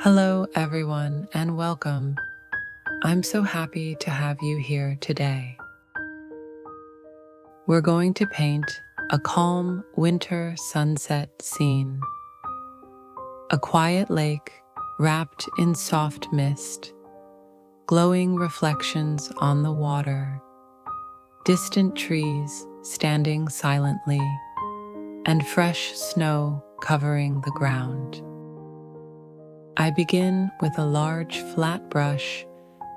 Hello, everyone, and welcome. I'm so happy to have you here today. We're going to paint a calm winter sunset scene. A quiet lake wrapped in soft mist, glowing reflections on the water, distant trees standing silently, and fresh snow covering the ground. I begin with a large flat brush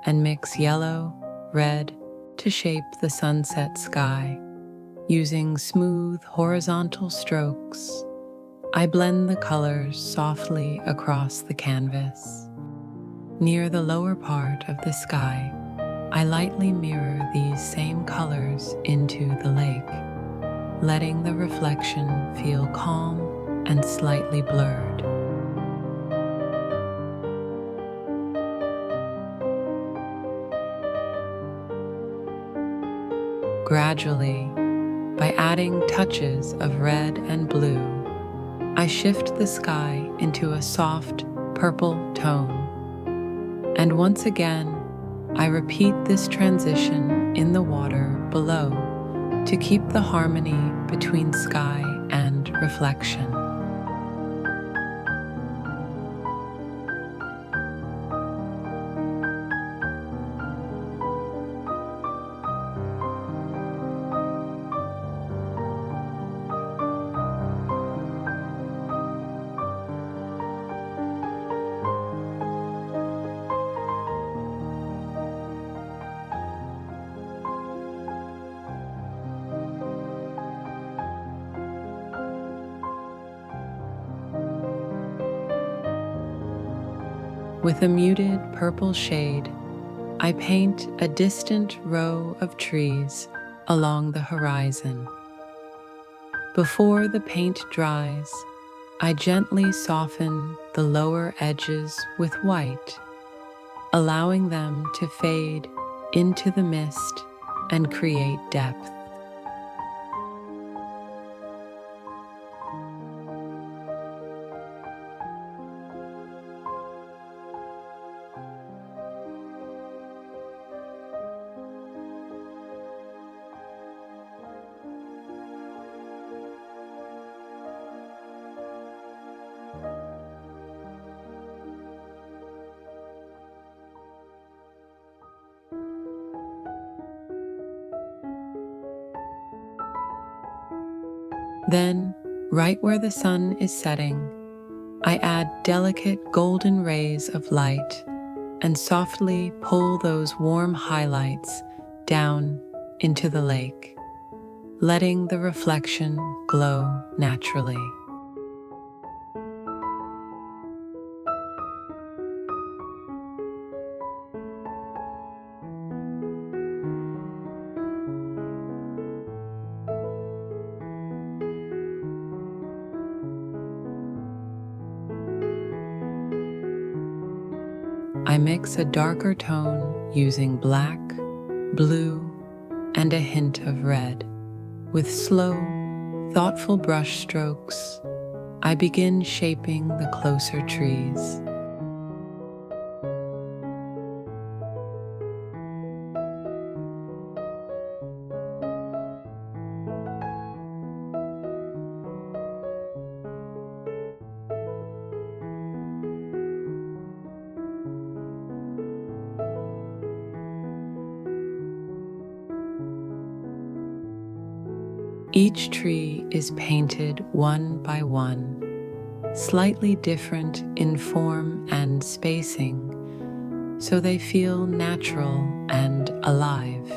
and mix yellow, red to shape the sunset sky. Using smooth horizontal strokes, I blend the colors softly across the canvas. Near the lower part of the sky, I lightly mirror these same colors into the lake, letting the reflection feel calm and slightly blurred. Gradually, by adding touches of red and blue, I shift the sky into a soft purple tone. And once again, I repeat this transition in the water below to keep the harmony between sky and reflection. With a muted purple shade, I paint a distant row of trees along the horizon. Before the paint dries, I gently soften the lower edges with white, allowing them to fade into the mist and create depth. Then, right where the sun is setting, I add delicate golden rays of light and softly pull those warm highlights down into the lake, letting the reflection glow naturally. I mix a darker tone using black, blue, and a hint of red. With slow, thoughtful brush strokes, I begin shaping the closer trees. Each tree is painted one by one, slightly different in form and spacing, so they feel natural and alive.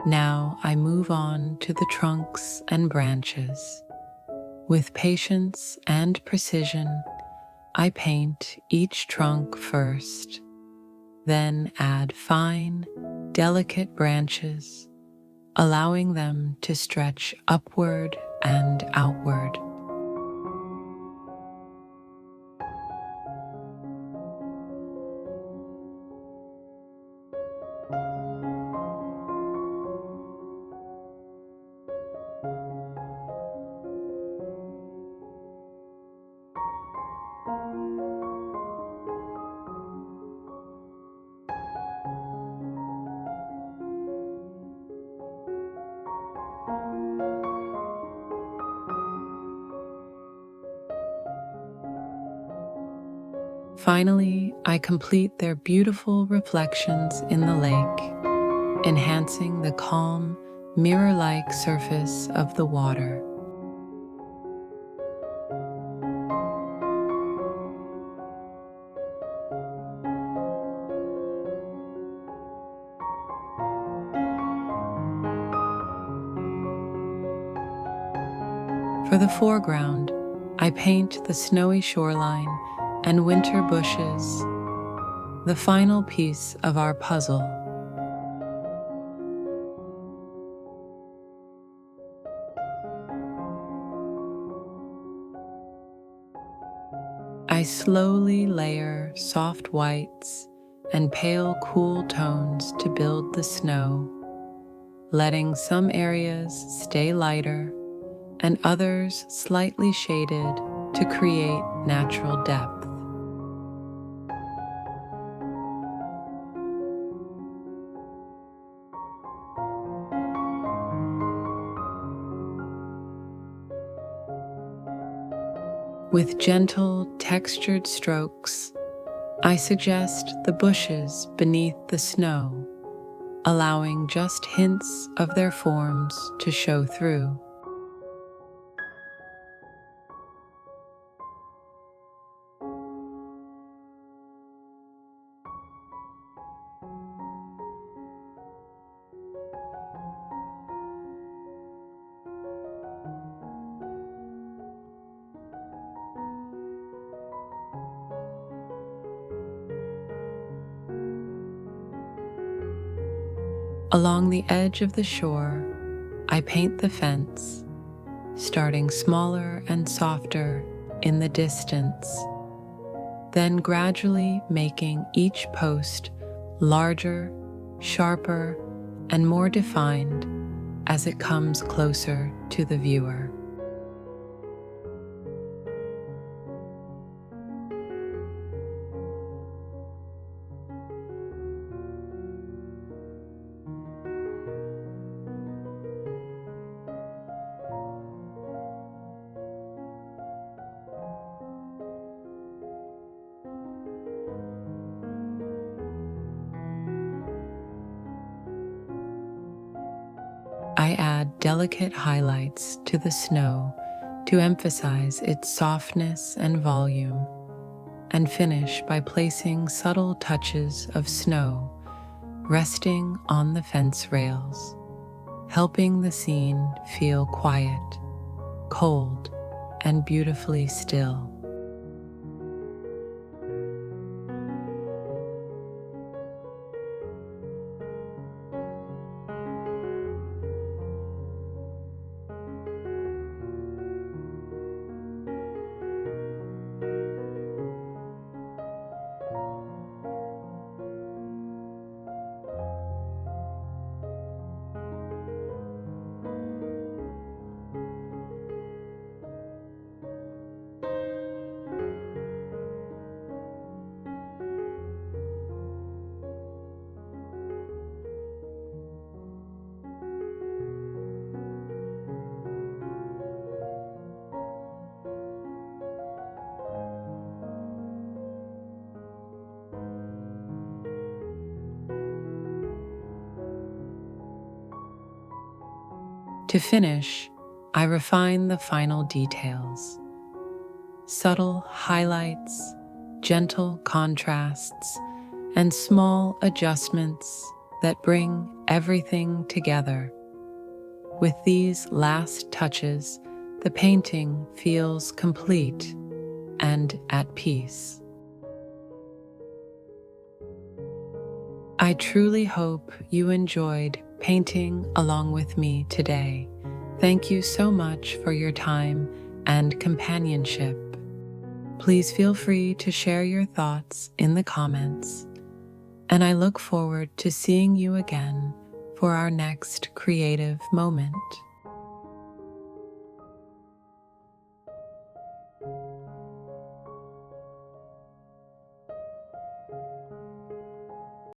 Now I move on to the trunks and branches. With patience and precision, I paint each trunk first, then add fine, delicate branches, allowing them to stretch upward and outward. Finally, I complete their beautiful reflections in the lake, enhancing the calm, mirror-like surface of the water. For the foreground, I paint the snowy shoreline and winter bushes, the final piece of our puzzle. I slowly layer soft whites and pale cool tones to build the snow, letting some areas stay lighter and others slightly shaded to create natural depth. With gentle, textured strokes, I suggest the bushes beneath the snow, allowing just hints of their forms to show through. Along the edge of the shore, I paint the fence, starting smaller and softer in the distance, then gradually making each post larger, sharper, and more defined as it comes closer to the viewer. I add delicate highlights to the snow to emphasize its softness and volume, and finish by placing subtle touches of snow resting on the fence rails, helping the scene feel quiet, cold, and beautifully still. To finish, I refine the final details. Subtle highlights, gentle contrasts, and small adjustments that bring everything together. With these last touches, the painting feels complete and at peace. I truly hope you enjoyed painting along with me today. Thank you so much for your time and companionship. Please feel free to share your thoughts in the comments, and I look forward to seeing you again for our next creative moment.